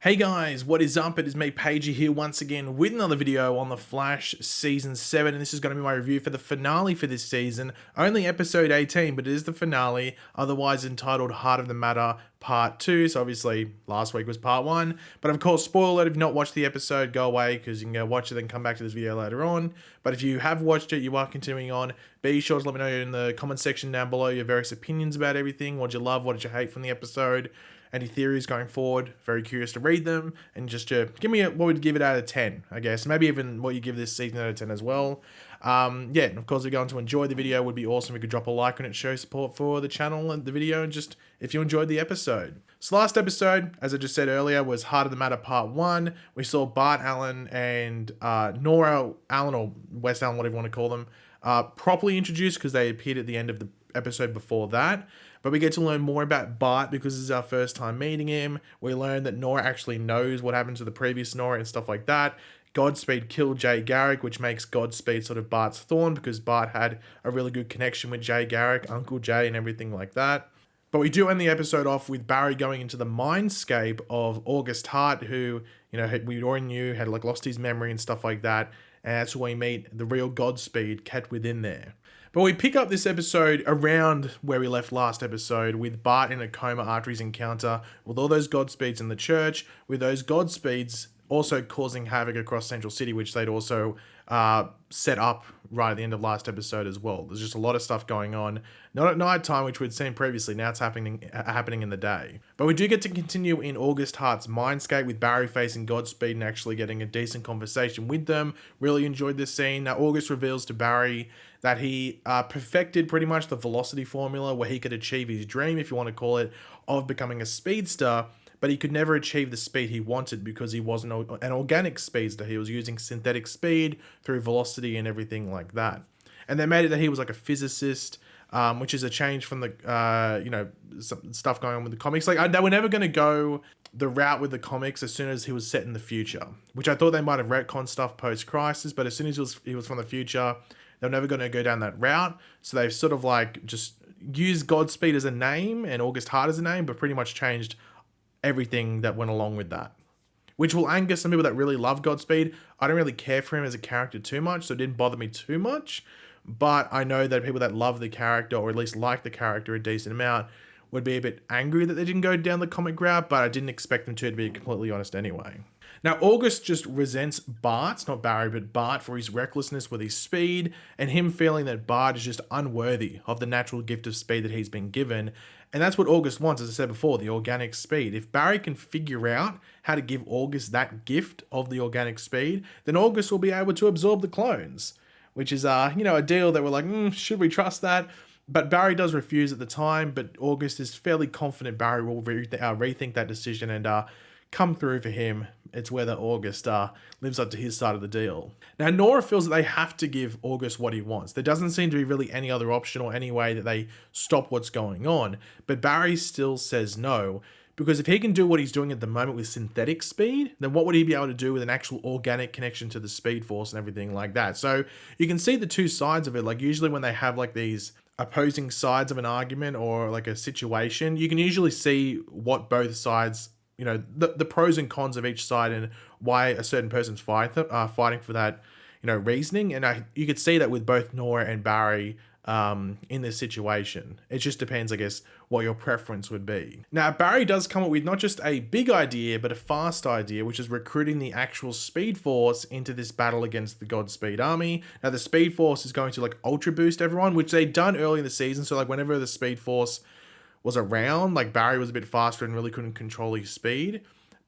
Hey guys, what is up? It is me, Pagey, here once again with another video on The Flash Season 7, and this is going to be my review for the finale for this season. Only episode 18, but it is the finale, otherwise entitled Heart of the Matter Part 2, so obviously last week was Part 1. But of course, spoiler alert, if you've not watched the episode, go away, because you can go watch it and come back to this video later on. But if you have watched it, you are continuing on, be sure to let me know in the comment section down below your various opinions about everything. What did you love, what did you hate from the episode? Any theories going forward? Very curious to read them, and just give me what would you give it out of 10, I guess. Maybe even what you give this season out of 10 as well. Yeah, and of course, if you're going to enjoy the video, it would be awesome if you could drop a like on it, show support for the channel and the video, and just if you enjoyed the episode. So last episode, as I just said earlier, was Heart of the Matter Part 1. We saw Bart Allen and Nora Allen, or West Allen, whatever you want to call them, properly introduced because they appeared at the end of the episode before that. But we get to learn more about Bart because this is our first time meeting him. We learn that Nora actually knows what happened to the previous Nora and stuff like that. Godspeed killed Jay Garrick, which makes Godspeed sort of Bart's Thawne because Bart had a really good connection with Jay Garrick, Uncle Jay, and everything like that. But we do end the episode off with Barry going into the mindscape of August Hart, who, you know, we already knew had like lost his memory and stuff like that. And that's where we meet the real Godspeed kept within there. But we pick up this episode around where we left last episode, with Bart in a coma after his encounter with all those Godspeeds in the church, with those Godspeeds also causing havoc across Central City, which they'd also set up right at the end of last episode as well. There's just a lot of stuff going on, not at night time, which we'd seen previously. Now it's happening in the day. But we do get to continue in August Hart's mindscape, with Barry facing Godspeed and actually getting a decent conversation with them. Really enjoyed this scene. Now August reveals to Barry that he perfected pretty much the velocity formula where he could achieve his dream, if you want to call it, of becoming a speedster. But he could never achieve the speed he wanted because he wasn't an organic speedster. He was using synthetic speed through velocity and everything like that. And they made it that he was like a physicist, which is a change from the, some stuff going on with the comics. Like, they were never going to go the route with the comics as soon as he was set in the future, which I thought they might have retconned stuff post-Crisis, but as soon as he was from the future, they're never going to go down that route. So they've sort of like just used Godspeed as a name and August Hart as a name, but pretty much changed everything that went along with that, which will anger some people that really love Godspeed. I don't really care for him as a character too much, so it didn't bother me too much. But I know that people that love the character, or at least like the character a decent amount, would be a bit angry that they didn't go down the comic route, but I didn't expect them to be completely honest anyway. Now, August just resents Bart, not Barry, but Bart, for his recklessness with his speed, and him feeling that Bart is just unworthy of the natural gift of speed that he's been given. And that's what August wants, as I said before, the organic speed. If Barry can figure out how to give August that gift of the organic speed, then August will be able to absorb the clones, which is, a deal that we're like, should we trust that? But Barry does refuse at the time, but August is fairly confident Barry will rethink that decision and come through for him. It's whether August lives up to his side of the deal. Now, Nora feels that they have to give August what he wants. There doesn't seem to be really any other option or any way that they stop what's going on. But Barry still says no, because if he can do what he's doing at the moment with synthetic speed, then what would he be able to do with an actual organic connection to the Speed Force and everything like that? So you can see the two sides of it. Like, usually when they have like these opposing sides of an argument or like a situation, you can usually see what both sides, the pros and cons of each side and why a certain person's fighting for that, reasoning. And you could see that with both Nora and Barry in this situation. It just depends, I guess, what your preference would be. Now, Barry does come up with not just a big idea, but a fast idea, which is recruiting the actual Speed Force into this battle against the Godspeed army. Now, the Speed Force is going to like ultra boost everyone, which they'd done early in the season. So like whenever the Speed Force was around, like Barry was a bit faster and really couldn't control his speed.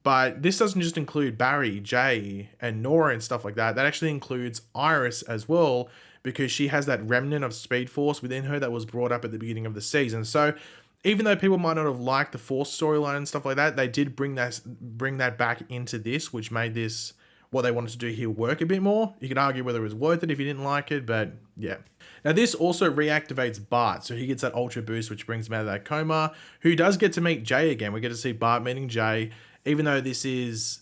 But this doesn't just include Barry, Jay, and Nora and stuff like that. That actually includes Iris as well, because she has that remnant of Speed Force within her that was brought up at the beginning of the season. So even though people might not have liked the Force storyline and stuff like that, they did bring that back into this, which made this, what they wanted to do here, work a bit more. You could argue whether it was worth it if you didn't like it, but yeah. Now, this also reactivates Bart, so he gets that ultra boost, which brings him out of that coma, who does get to meet Jay again. We get to see Bart meeting Jay, even though this is,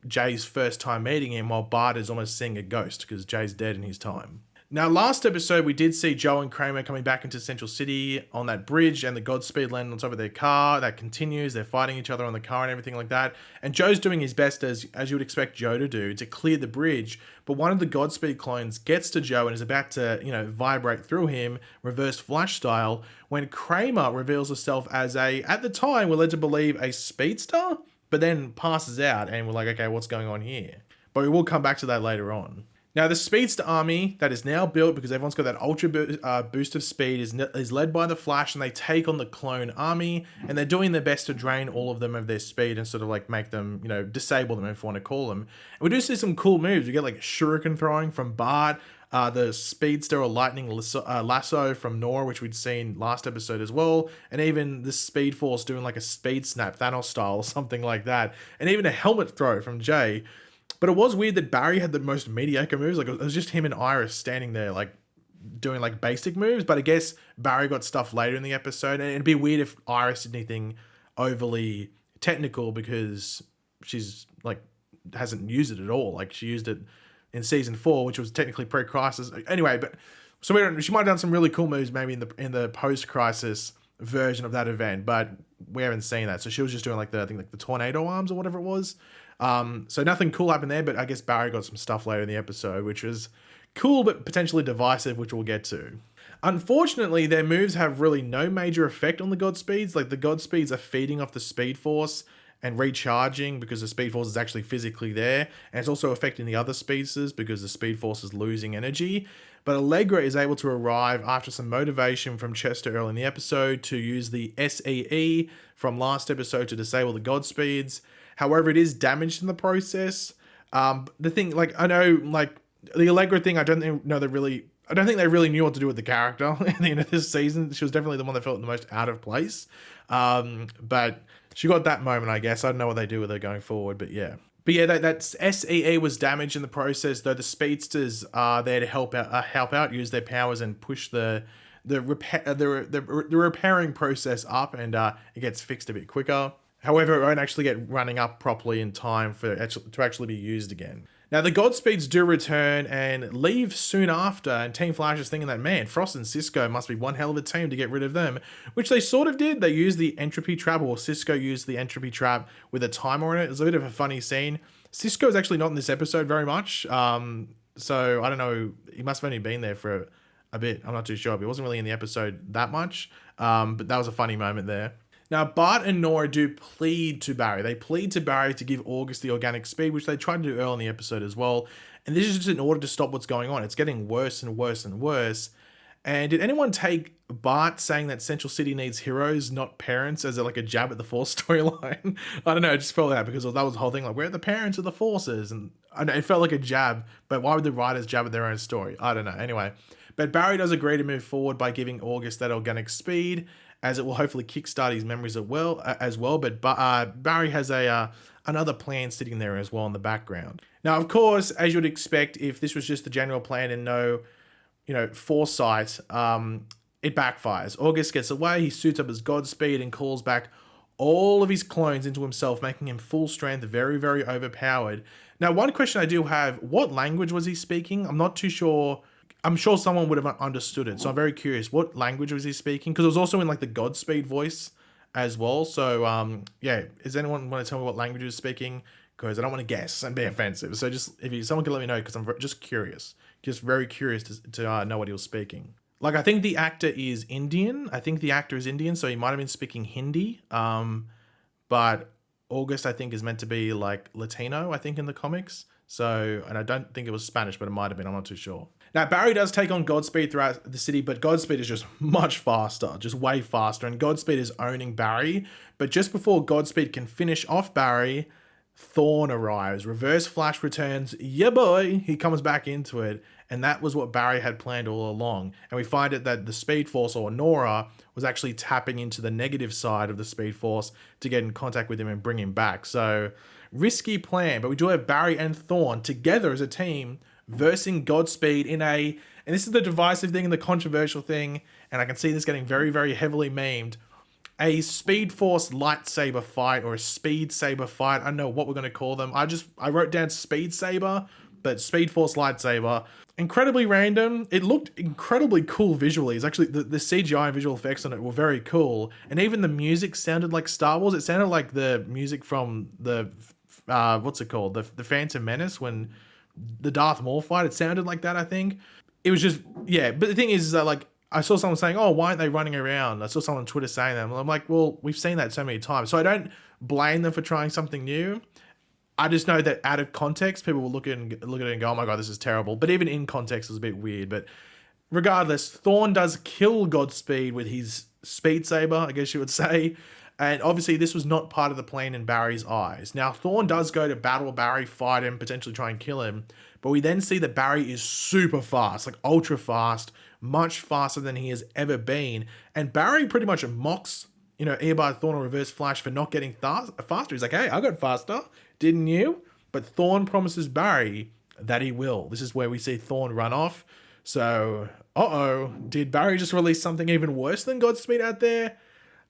Jay's first time meeting him, while Bart is almost seeing a ghost because Jay's dead in his time. Now, last episode, we did see Joe and Kramer coming back into Central City on that bridge, and the Godspeed landed on top of their car. That continues. They're fighting each other on the car and everything like that. And Joe's doing his best, as you would expect Joe to do, to clear the bridge. But one of the Godspeed clones gets to Joe and is about to, vibrate through him, reverse flash style, when Kramer reveals herself as at the time, we're led to believe, a speedster, but then passes out, and we're like, okay, what's going on here? But we will come back to that later on. Now, the Speedster army that is now built, because everyone's got that ultra boost of speed, is led by the Flash, and they take on the clone army, and they're doing their best to drain all of them of their speed and sort of like make them, disable them, if you want to call them. And we do see some cool moves. We get like shuriken throwing from Bart, the Speedster or lightning lasso from Nora, which we'd seen last episode as well, and even the Speed Force doing like a speed snap, Thanos style or something like that, and even a helmet throw from Jay. But it was weird that Barry had the most mediocre moves. Like, it was just him and Iris standing there, like, doing, like, basic moves. But I guess Barry got stuff later in the episode. And it'd be weird if Iris did anything overly technical, because she's, like, hasn't used it at all. Like, she used it in season 4, which was technically pre-crisis. Anyway, but so she might have done some really cool moves maybe in the post-crisis version of that event, but we haven't seen that. So she was just doing, like, the tornado arms or whatever it was. So nothing cool happened there, but I guess Barry got some stuff later in the episode, which was cool, but potentially divisive, which we'll get to. Unfortunately, their moves have really no major effect on the Godspeeds. Like, the Godspeeds are feeding off the Speed Force and recharging because the Speed Force is actually physically there. And it's also affecting the other speedsters because the Speed Force is losing energy. But Allegra is able to arrive after some motivation from Chester early in the episode to use the SEE from last episode to disable the Godspeeds. However, it is damaged in the process. The thing, like, I know, like, the Allegra thing, I don't think they really knew what to do with the character at the end of this season. She was definitely the one that felt the most out of place. But she got that moment, I guess. I don't know what they do with her going forward, but yeah. But yeah, that SEE was damaged in the process, though the speedsters are there to help out, use their powers and push the repairing process up, and it gets fixed a bit quicker. However, it won't actually get running up properly in time to actually be used again. Now, the Godspeeds do return and leave soon after, and Team Flash is thinking that, man, Frost and Cisco must be one hell of a team to get rid of them, which they sort of did. They used the entropy trap, or Cisco used the entropy trap with a timer on it. It was a bit of a funny scene. Cisco is actually not in this episode very much, so I don't know. He must have only been there for a bit. I'm not too sure, but he wasn't really in the episode that much, but that was a funny moment there. Now, Bart and Nora do plead to Barry. They plead to Barry to give August the organic speed, which they tried to do early in the episode as well. And this is just in order to stop what's going on. It's getting worse and worse and worse. And did anyone take Bart saying that Central City needs heroes, not parents, as like a jab at the Force storyline? I don't know, it just felt like that, because that was the whole thing, like, where are the parents of the Forces? And I know it felt like a jab, but why would the writers jab at their own story? I don't know. Anyway, but Barry does agree to move forward by giving August that organic speed, as it will hopefully kickstart his memories as well. But Barry has another plan sitting there as well in the background. Now, of course, as you would expect, if this was just the general plan and no, foresight, it backfires. August gets away, he suits up as Godspeed and calls back all of his clones into himself, making him full strength, very, very overpowered. Now, one question I do have, what language was he speaking? I'm not too sure. I'm sure someone would have understood it, so I'm very curious. What language was he speaking? Because it was also in like the Godspeed voice as well. So yeah, does anyone want to tell me what language he was speaking? Because I don't want to guess and be offensive. So just someone can let me know, because I'm just curious, just very curious to know what he was speaking. Like, I think the actor is Indian. So he might have been speaking Hindi. But August, I think, is meant to be like Latino, I think, in the comics. So, and I don't think it was Spanish, but it might have been. I'm not too sure. Now, Barry does take on Godspeed throughout the city, but Godspeed is just much faster, just way faster. And Godspeed is owning Barry. But just before Godspeed can finish off Barry, Thawne arrives. Reverse Flash returns. Yeah, boy. He comes back into it. And that was what Barry had planned all along. And we find it that the Speed Force, or Nora, was actually tapping into the negative side of the Speed Force to get in contact with him and bring him back. So, risky plan. But we do have Barry and Thawne together as a team versing Godspeed in and this is the divisive thing and the controversial thing, and I can see this getting very, very heavily memed, a Speed Force lightsaber fight, or a Speed Saber fight. I don't know what we're going to call them. I wrote down Speed Saber, But Speed Force lightsaber, incredibly random. It looked incredibly cool visually. It's actually the CGI and visual effects on it were very cool, and even the music sounded like Star Wars. It sounded like the music from the what's it called, the Phantom Menace, when the Darth Maul fight. It sounded like that, I think. It was just, yeah. But the thing is that, like, I saw someone saying, oh, why aren't they running around? I saw someone on Twitter saying that. Well, I'm like, well, we've seen that so many times. So I don't blame them for trying something new. I just know that out of context, people will look at it and go, oh my God, this is terrible. But even in context, it was a bit weird. But regardless, Thawne does kill Godspeed with his speed saber, I guess you would say. And obviously this was not part of the plan in Barry's eyes. Now, Thawne does go to battle Barry, fight him, potentially try and kill him. But we then see that Barry is super fast, like ultra fast, much faster than he has ever been. And Barry pretty much mocks, either Thawne or Reverse Flash for not getting faster. He's like, hey, I got faster, didn't you? But Thawne promises Barry that he will. This is where we see Thawne run off. So, did Barry just release something even worse than Godspeed out there?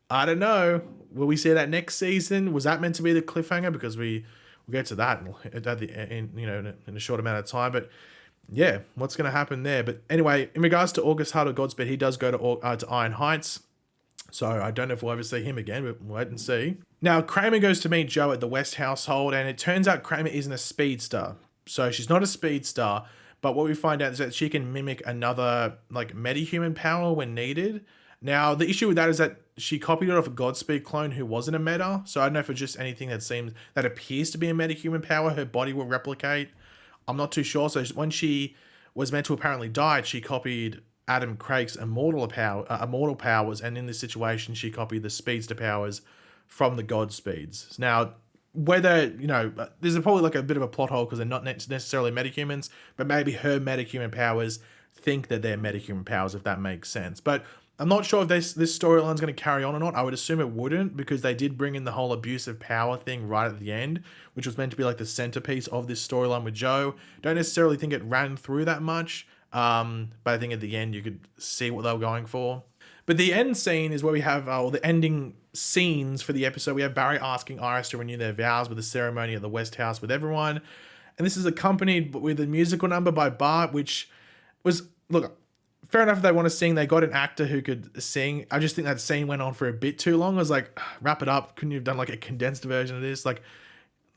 I don't know. Will we see that next season? Was that meant to be the cliffhanger? Because we'll get to that in a short amount of time. But yeah, what's going to happen there? But anyway, in regards to August Hart or Godspeed, he does go to Iron Heights. So I don't know if we'll ever see him again, but we'll wait and see. Now, Kramer goes to meet Joe at the West household, and it turns out Kramer isn't a speedster. So she's not a speedster, but what we find out is that she can mimic another, like, metahuman power when needed. Now, the issue with that is that she copied it off a Godspeed clone who wasn't a meta. So I don't know if it's just anything that appears to be a metahuman power her body will replicate. I'm not too sure. So when she was meant to apparently die, she copied Adam Craig's immortal powers, and in this situation, she copied the speedster powers from the Godspeeds. Now, whether, there's probably like a bit of a plot hole because they're not necessarily metahumans, but maybe her metahuman powers think that they're metahuman powers, if that makes sense. But I'm not sure if this storyline's going to carry on or not. I would assume it wouldn't, because they did bring in the whole abusive power thing right at the end, which was meant to be like the centerpiece of this storyline with Joe. Don't necessarily think it ran through that much, but I think at the end you could see what they were going for. But the end scene is where we have, the ending scenes for the episode. We have Barry asking Iris to renew their vows with a ceremony at the West House with everyone. And this is accompanied with a musical number by Bart, which was, look, fair enough if they want to sing. They got an actor who could sing. I just think that scene went on for a bit too long. I was like, wrap it up. Couldn't you have done like a condensed version of this? Like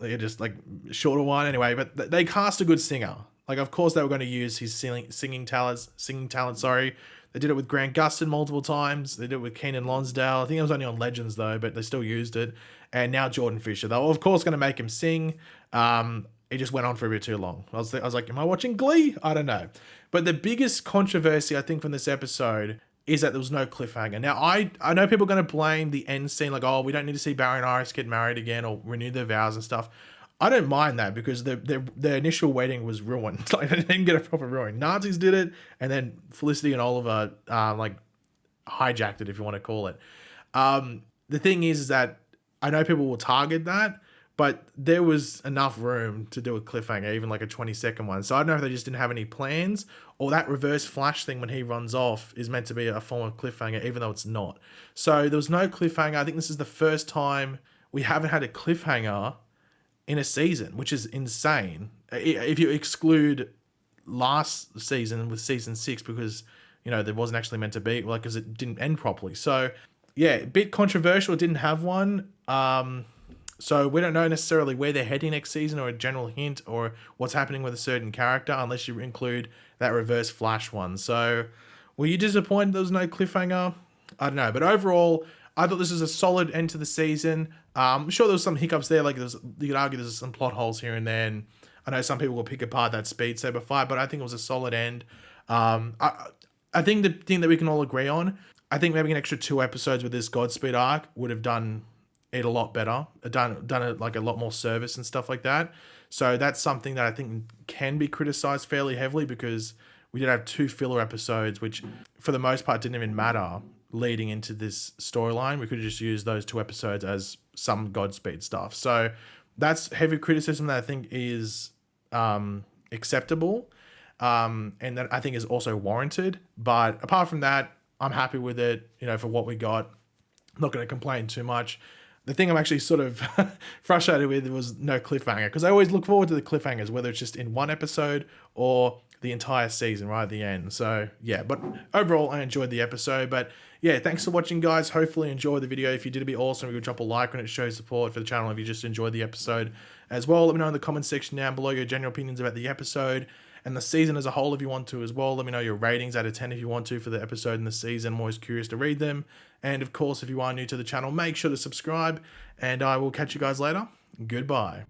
just like shorter one. Anyway, but they cast a good singer. Like, of course they were going to use his singing talent. Sorry. They did it with Grant Gustin multiple times. They did it with Keenan Lonsdale. I think it was only on Legends though, but they still used it. And now Jordan Fisher. They were of course going to make him sing. It just went on for a bit too long. I was like, am I watching Glee? I don't know. But the biggest controversy, I think, from this episode is that there was no cliffhanger. Now, I know people are going to blame the end scene, like, oh, we don't need to see Barry and Iris get married again or renew their vows and stuff. I don't mind that, because their initial wedding was ruined. Like, they didn't get a proper ruin. Nazis did it, and then Felicity and Oliver, hijacked it, if you want to call it. The thing is that I know people will target that, but there was enough room to do a cliffhanger, even like a 20-second one. So I don't know if they just didn't have any plans, or that Reverse Flash thing when he runs off is meant to be a form of cliffhanger, even though it's not. So there was no cliffhanger. I think this is the first time we haven't had a cliffhanger in a season, which is insane. If you exclude last season with season 6, because, there wasn't actually meant to be, like, because it didn't end properly. So yeah, a bit controversial. It didn't have one. So we don't know necessarily where they're heading next season, or a general hint, or what's happening with a certain character, unless you include that Reverse Flash one. So were you disappointed there was no cliffhanger? I don't know. But overall, I thought this was a solid end to the season. I'm sure there was some hiccups there. Like, you could argue there's some plot holes here and there. And I know some people will pick apart that Speed Saber fight, but I think it was a solid end. I think the thing that we can all agree on, I think maybe an extra 2 episodes with this Godspeed arc would have done it a lot better, done it like a lot more service and stuff like that. So that's something that I think can be criticized fairly heavily, because we did have 2 filler episodes, which for the most part didn't even matter leading into this storyline. We could have just used those 2 episodes as some Godspeed stuff. So that's heavy criticism that I think is acceptable, and that I think is also warranted. But apart from that, I'm happy with it, for what we got. I'm not going to complain too much. The thing I'm actually sort of frustrated with was no cliffhanger, because I always look forward to the cliffhangers, whether it's just in one episode or the entire season right at the end. So yeah, but overall I enjoyed the episode. But yeah, thanks for watching, guys. Hopefully you enjoyed the video. If you did, it'd be awesome if you could drop a like on it, show support for the channel. If you just enjoyed the episode as well, let me know in the comment section down below your general opinions about the episode and the season as a whole if you want to as well. Let me know your ratings out of 10 if you want to for the episode and the season. I'm always curious to read them. And of course, if you are new to the channel, make sure to subscribe, and I will catch you guys later. Goodbye.